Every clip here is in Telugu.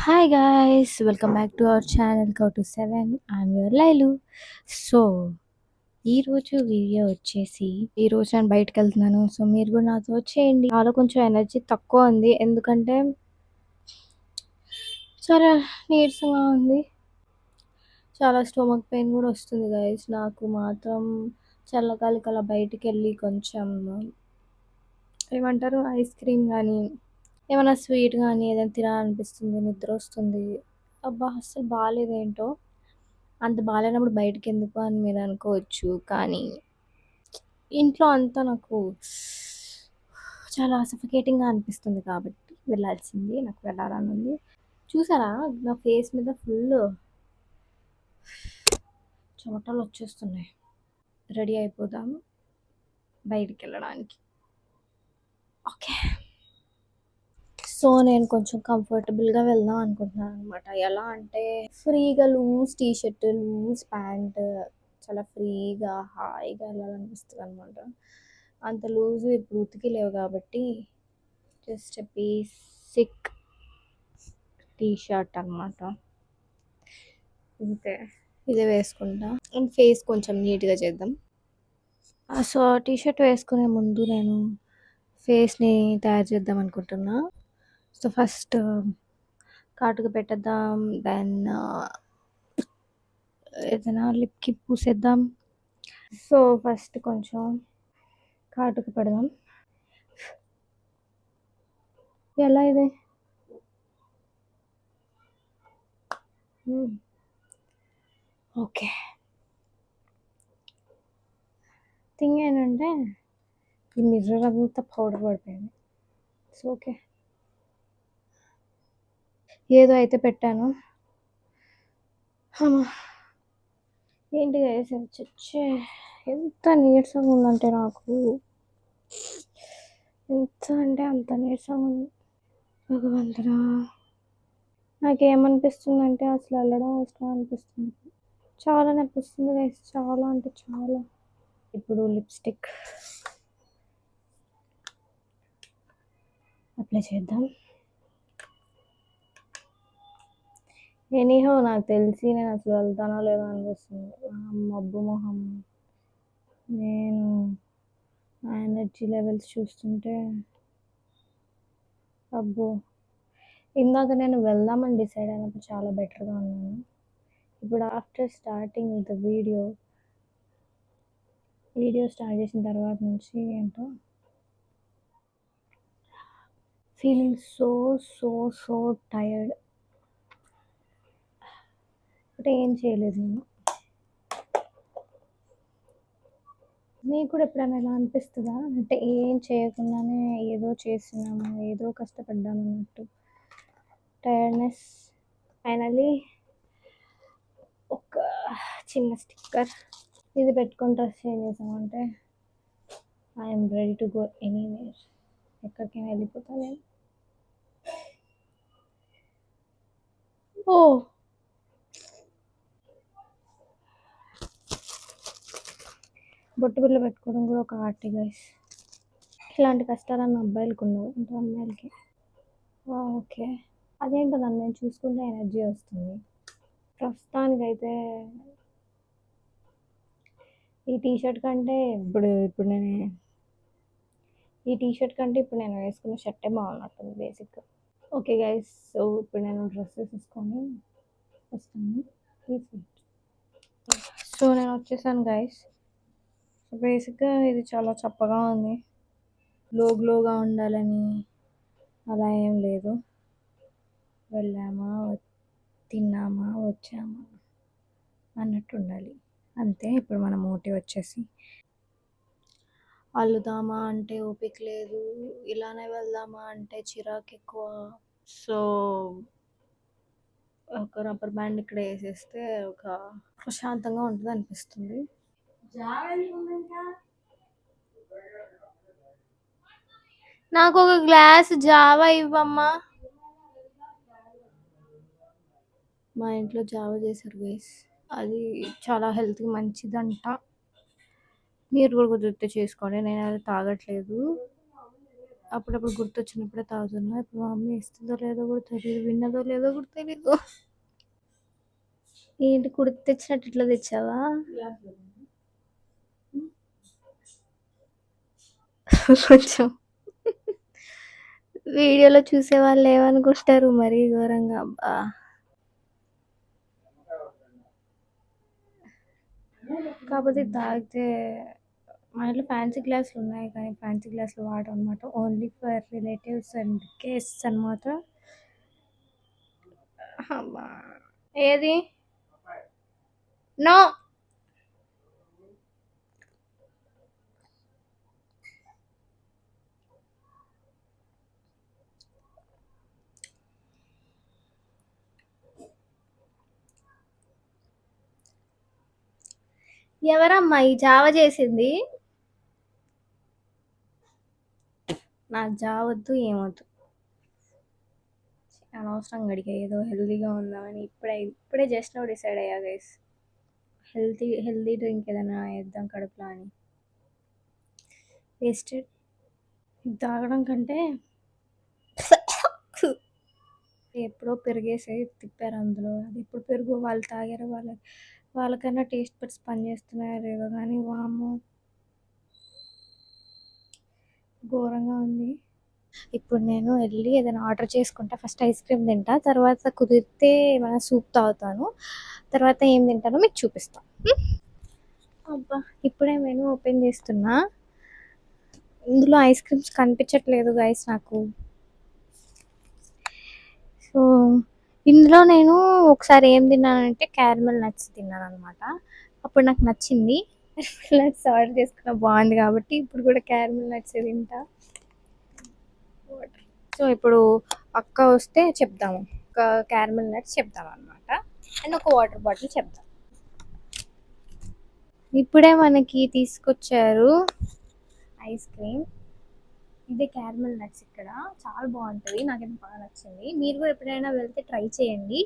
Hi guys, welcome back to our channel cow to seven. I'm your Lailu. So ఈరోజు వీడియో వచ్చేసి ఈరోజు నేను బయటకు వెళ్తున్నాను. సో మీరు కూడా నాతో వచ్చేయండి. నాలో కొంచెం ఎనర్జీ తక్కువ ఉంది, ఎందుకంటే చాలా నీరసంగా ఉంది. చాలా స్టొమక్ పెయిన్ కూడా వస్తుంది గాయస్. నాకు మాత్రం చల్లగాలికి అలా బయటికి వెళ్ళి కొంచెం ఏమంటారు ఐస్ క్రీమ్ కానీ ఏమైనా స్వీట్ కానీ ఏదైనా తినాలనిపిస్తుంది, నిద్ర వస్తుంది. అబ్బా అస్సలు బాగాలేదేంటో. అంత బాగాలేనప్పుడు బయటికి ఎందుకు అని మీరు అనుకోవచ్చు, కానీ ఇంట్లో అంతా నాకు చాలా సఫికేటింగ్గా అనిపిస్తుంది కాబట్టి వెళ్ళాల్సింది, నాకు వెళ్ళాలని ఉంది. చూసారా నా ఫేస్ మీద ఫుల్ చెమటలు వచ్చేస్తున్నాయి. రెడీ అయిపోదాము బయటికి వెళ్ళడానికి. ఓకే, సో నేను కొంచెం కంఫర్టబుల్గా వెళ్దాం అనుకుంటున్నాను అనమాట. ఎలా అంటే ఫ్రీగా loose T shirt, loose pant, చాలా ఫ్రీగా హాయిగా వెళ్ళాలనిపిస్తుంది అనమాట. అంత లూజ్ ఇప్పుడు ఉతికి లేవు కాబట్టి జస్ట్ బేసిక్ టీ షర్ట్ అనమాట. అంతే, ఇదే వేసుకుంటా. అండ్ ఫేస్ కొంచెం నీట్గా చేద్దాం. సో టీ షర్ట్ వేసుకునే ముందు నేను ఫేస్ని తయారు చేద్దాం అనుకుంటున్నా. సో ఫస్ట్ కాటుక పెట్టేద్దాం, దెన్ ఏదైనా లిప్కి పూసేద్దాం. సో ఫస్ట్ కొంచెం కాటుక పెడదాం. ఎలా ఇది ఓకే. థింగ్ ఏంటంటే ఈ మిర్రర్ అంతా పౌడర్ పడిపోయింది. సో ఓకే, ఏదో అయితే పెట్టాను. అమ్మా ఏంటి చచ్చే, ఎంత నీరసంగా ఉందంటే నాకు, ఎంత అంటే అంత నీరసంగా ఉంది. భగవంతుడా, నాకేమనిపిస్తుందంటే అసలు వెళ్ళడం అవసరం అనిపిస్తుంది. చాలా నొప్పి వస్తుంది గైస్, చాలా అంటే చాలా. ఇప్పుడు లిప్స్టిక్ అప్లై చేద్దాం. ఎనీహో నాకు తెలిసి నేను అసలు వెళ్తానో లేదో అనిపిస్తుంది. మబ్బు మొహం, నేను ఆ ఎనర్జీ లెవెల్స్ చూస్తుంటే అబ్బో. ఇందాక నేను వెళ్దామని డిసైడ్ అయినప్పుడు చాలా బెటర్గా ఉన్నాను. ఇప్పుడు after starting the video start చేసిన తర్వాత నుంచి ఏంటో feeling so so so tired. అంటే ఏం చేయలేదు నేను. మీకు కూడా ఎప్పుడైనా ఎలా అనిపిస్తుందా, అంటే ఏం చేయకుండానే ఏదో చేస్తున్నాము, ఏదో కష్టపడ్డాము అన్నట్టు టైర్డ్నెస్. ఫైనలీ ఒక చిన్న స్టిక్కర్ ఇది పెట్టుకొని డ్రెస్ చేంజ్ చేసామంటే I'm ready to go anywhere. ఎక్కడికైనా వెళ్ళిపోతా నేను. ఓ బొట్టు బిళ్ళ పెట్టుకోవడం కూడా ఒక ఆర్ట్ గైస్. ఇలాంటి కష్టాలన్న అబ్బాయిలకు ఉండవు, అంటే అమ్మాయిలకి. ఓకే, అదేంటో నన్ను నేను చూసుకుంటే ఎనర్జీ వస్తుంది. ప్రస్తుతానికైతే ఈ టీషర్ట్ కంటే ఇప్పుడు నేను వేసుకున్న షర్టే బాగున్నట్టుంది బేసిక్గా. ఓకే గైస్, సో ఇప్పుడు నేను డ్రెస్ వేసేసుకొని వస్తాను, ప్లీజ్ వెయిట్. సో నేను వచ్చేసాను గైస్. సో బేసిక్గా ఇది చాలా చప్పగా ఉంది. గ్లోగా ఉండాలని అలా ఏం లేదు. వెళ్ళామా, తిన్నామా, వచ్చామా అన్నట్టు ఉండాలి అంతే. ఇప్పుడు మన మోటివ్ వచ్చేసి అల్లుదామా అంటే ఓపిక లేదు, ఇలానే వెళ్దామా అంటే చిరాకు ఎక్కువ. సో ఒక రబ్బర్ బ్యాండ్ ఇక్కడ వేసేస్తే ఒక ప్రశాంతంగా ఉంటుంది అనిపిస్తుంది. నాకు ఒక గ్లాస్ జావా ఇవ్వమ్మా. మా ఇంట్లో జావా చేశారు గైస్, అది చాలా హెల్త్కి మంచిదంట. మీరు కూడా కుదిరితే చేసుకోండి, నేను అది తాగట్లేదు. అప్పుడప్పుడు గుర్తొచ్చినప్పుడే తాగుతున్నా. ఇప్పుడు మా మమ్మీ ఇస్తుందో లేదో కూడా తెలీదు. విన్నదో లేదో కూడా తెలీదు. ఏంటి కుడితి తెచ్చినట్టు ఇట్లా తెచ్చావా? కొంచెం వీడియోలో చూసే వాళ్ళు ఏమనుకుంటారు మరీ ఘోరంగా. అబ్బా! కాకపోతే తాగితే మా ఇంట్లో ఫ్యాన్సీ గ్లాసులు ఉన్నాయి కానీ ఫ్యాన్సీ గ్లాసులు వాడమన్నమాట. Only for relatives and guests అనమాట. అమ్మా! ఏది? నో. ఎవరమ్మా ఈ జావ చేసింది? నాకు జావొద్దు ఏమొద్దు. అనవసరంగా అడిగా ఏదో హెల్తీగా ఉందామని. ఇప్పుడే జస్ట్ నౌ డిసైడ్ అయ్యా గైస్. హెల్తీ డ్రింక్ ఏదైనా వేద్దాం కడుపులో అని. వేస్టెడ్ ఇది తాగడం కంటే ఎప్పుడో పెరిగేసి తిప్పారు అందులో. అది ఎప్పుడు పెరుగు వాళ్ళు తాగారో వాళ్ళకన్నా టేస్ట్ బడ్స్ పనిచేస్తున్నాయో లేదో కానీ వామ్మో ఘోరంగా ఉంది. ఇప్పుడు నేను వెళ్ళి ఏదైనా ఆర్డర్ చేసుకుంటా. ఫస్ట్ ఐస్ క్రీమ్ తింటా, తర్వాత కుదిరితే ఏమైనా సూప్ తాగుతాను, తర్వాత ఏం తింటానో మీకు చూపిస్తాను. అబ్బా! ఇప్పుడే మెనూ ఓపెన్ చేస్తున్నా. ఇందులో ఐస్ క్రీమ్స్ కనిపించట్లేదు గైస్ నాకు. సో ఇందులో నేను ఒకసారి ఏం తిన్నానంటే క్యారమెల్ నట్స్ తిన్నాను అనమాట. అప్పుడు నాకు నచ్చింది. నట్స్ ఆర్డర్ చేసుకున్న బాగుంది కాబట్టి ఇప్పుడు కూడా క్యారమెల్ నట్స్ తింటా. సో ఇప్పుడు అక్క వస్తే చెప్దాము, ఒక క్యారమెల్ నట్స్ చెప్దాం అనమాట, అండ్ ఒక వాటర్ బాటిల్ చెప్దాం. ఇప్పుడే మనకి తీసుకొచ్చారు ఐస్ క్రీమ్. ఇదే క్యారమెల్ నట్స్. ఇక్కడ చాలా బాగుంటుంది, నాకైతే బాగా నచ్చింది. మీరు కూడా ఎప్పుడైనా వెళ్తే ట్రై చేయండి,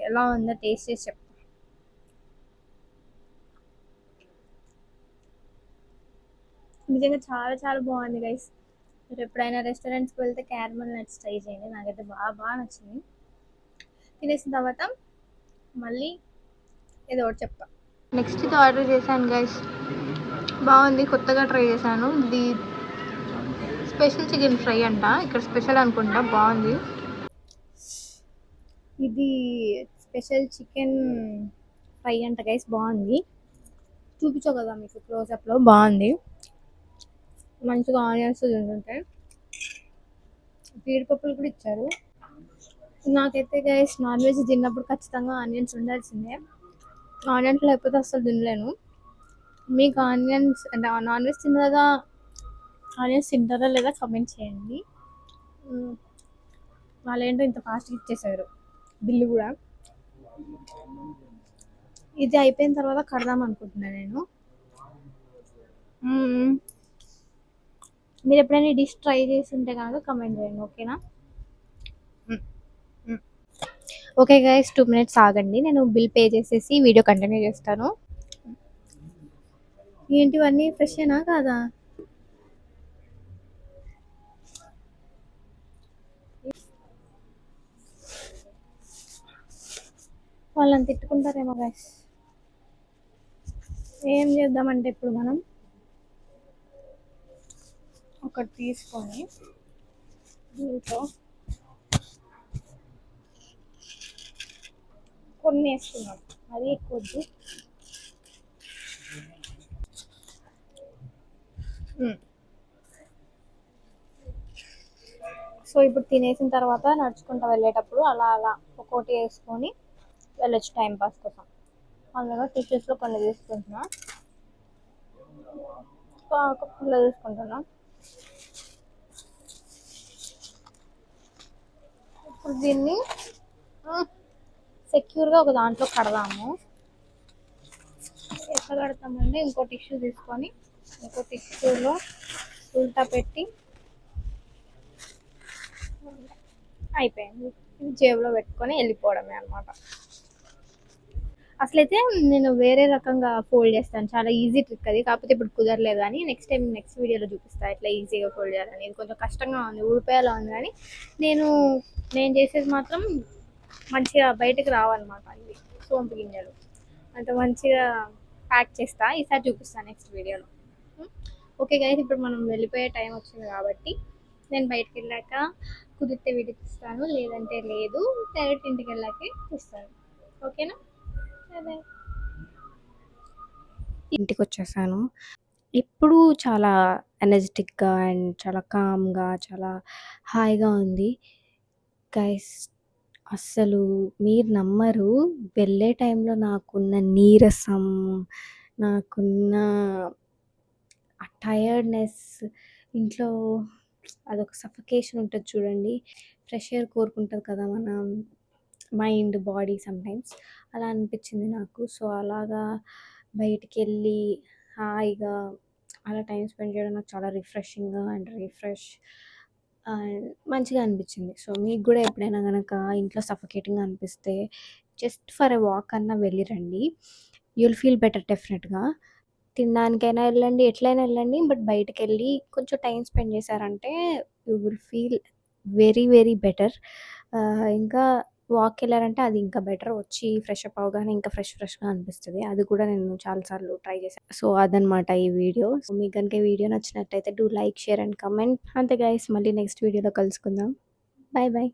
ఎలా ఉందో టేస్ట్ చేసి చెప్తాను. నిజంగా చాలా చాలా బాగుంది గైస్. మీరు ఎప్పుడైనా రెస్టారెంట్స్కి వెళ్తే క్యారమెల్ నట్స్ ట్రై చేయండి, నాకైతే బాగా బాగా నచ్చింది. తినేసిన తర్వాత మళ్ళీ ఏదో ఒకటి చెప్తాను. నెక్స్ట్ ఇది ఆర్డర్ చేశాను గైస్, బాగుంది, కొత్తగా ట్రై చేశాను. ఇది స్పెషల్ చికెన్ ఫ్రై అంట, ఇక్కడ స్పెషల్ అనుకుంటా. బాగుంది. ఇది స్పెషల్ చికెన్ ఫ్రై అంట గైస్, బాగుంది. చూపించవు కదా మీకు క్లోజప్లో, బాగుంది. మంచిగా ఆనియన్స్ తింటుంటాయి, జీడిపప్పులు కూడా ఇచ్చారు. నాకైతే గైస్ నాన్ వెజ్ తిన్నప్పుడు ఖచ్చితంగా ఆనియన్స్ ఉండాల్సిందే. ఆనియన్స్ లేకపోతే అసలు తినలేను. మీకు ఆనియన్స్ అంటే నాన్ వెజ్ తిన్నదా ఆనియన్స్ తింటారా లేదా కమెంట్ చేయండి. వాళ్ళు ఏంటో ఇంత ఫాస్ట్గా ఇచ్చేసారు బిల్లు కూడా. ఇది అయిపోయిన తర్వాత కడదాం అనుకుంటున్నాను నేను. మీరు ఎప్పుడైనా ఈ డిష్ ట్రై చేసి ఉంటే కనుక కమెంట్ చేయండి, ఓకేనా? ఓకే గైస్, 2 minutes ఆగండి, నేను బిల్ పే చేసేసి వీడియో కంటిన్యూ చేస్తాను. ఏంటివన్నీ ఫ్రెషేనా కాదా? వాళ్ళని తిట్టుకుంటారేమో గైస్. ఏం చేద్దామంటే ఇప్పుడు మనం ఒకటి తీసుకొని దీంట్లో కొన్ని వేసుకున్నాం, అది ఎక్కువద్దు. సో ఇప్పుడు తినేసిన తర్వాత నడుచుకుంటూ వెళ్ళేటప్పుడు అలా అలా ఒక్కోటి వేసుకొని వెళ్ళొచ్చు టైం పాస్ కోసం. అందులో టిష్యూస్లో కొన్ని తీసుకుంటున్నా, కప్పులో తీసుకుంటున్నా. ఇప్పుడు దీన్ని సెక్యూర్గా ఒక దాంట్లో కడదాము. ఎట్లా కడతామంటే ఇంకో టిష్యూ తీసుకొని ఇంకో టిష్యూలో ఉల్టా పెట్టి అయిపోయింది. ఇది జేబులో పెట్టుకొని వెళ్ళిపోవడమే అనమాట. అసలైతే నేను వేరే రకంగా ఫోల్డ్ చేస్తాను. చాలా ఈజీ ట్రిక్ అది. కాకపోతే ఇప్పుడు కుదరలేదు గానీ నెక్స్ట్ టైమ్ నెక్స్ట్ వీడియోలో చూపిస్తా ఎట్లా ఈజీగా ఫోల్డ్ చేయాలని. ఇది కొంచెం కష్టంగా ఉంది. ఊడిపోయేలా ఉంది గానీ నేను నేను చేసేది మాత్రం మంచిగా బయటకి రావన్నమాట ఇవి సోంపు గింజలు. అంత మంచిగా ప్యాక్ చేస్తా. ఈసారి చూపిస్తాను నెక్స్ట్ వీడియోలో. ఓకే గైస్, ఇప్పుడు మనం వెళ్ళిపోయే టైం వచ్చింది కాబట్టి నేను బయటికి వెళ్ళాక కుదిరితే వీడికి ఇస్తాను, లేదంటే లేదు. డైరెక్ట్ ఇంటికి వెళ్ళాకే ఇస్తాను. ఓకేనా? అదే ఇంటికి వచ్చేసాను. ఇప్పుడు చాలా ఎనర్జెటిక్గా అండ్ చాలా కామ్గా, చాలా హాయిగా ఉంది. గైస్, అస్సలు మీరు నమ్మరు, వెళ్ళే టైంలో నాకున్న నీరసం, నాకున్న ఆ టయర్డ్నెస్, ఇంట్లో అదొక సఫకేషన్ ఉంటుంది చూడండి. ఫ్రెష్ ఎయిర్ కోరుకుంటుంది కదా మన మైండ్ బాడీ సమ్టైమ్స్, అలా అనిపించింది నాకు. సో అలాగా బయటికి వెళ్ళి హాయిగా అలా టైం స్పెండ్ చేయడం నాకు చాలా రిఫ్రెషింగ్గా అండ్ అండ్ మంచిగా అనిపించింది. సో మీకు కూడా ఎప్పుడైనా కనుక ఇంట్లో సఫకేటింగ్గా అనిపిస్తే జస్ట్ ఫర్ ఎ వాక్ అన్నా వెళ్ళి రండి. యుల్ ఫీల్ బెటర్ డెఫినెట్గా. తినడానికైనా వెళ్ళండి, ఎట్లైనా వెళ్ళండి, బట్ బయటకెళ్ళి కొంచెం టైం స్పెండ్ చేశారంటే you will feel very very better. ఇంకా వాక్కి వెళ్ళారంటే అది ఇంకా బెటర్. వచ్చి ఫ్రెష్ అప్ అవ్వగానే ఇంకా ఫ్రెష్గా అనిపిస్తుంది. అది కూడా నేను చాలాసార్లు ట్రై చేశాను. సో అదనమాట ఈ వీడియో. సో మీకు కనుక ఈ వీడియో నచ్చినట్టయితే do like, share and comment. అంతే గైస్, మళ్ళీ నెక్స్ట్ వీడియోలో కలుసుకుందాం. Bye bye.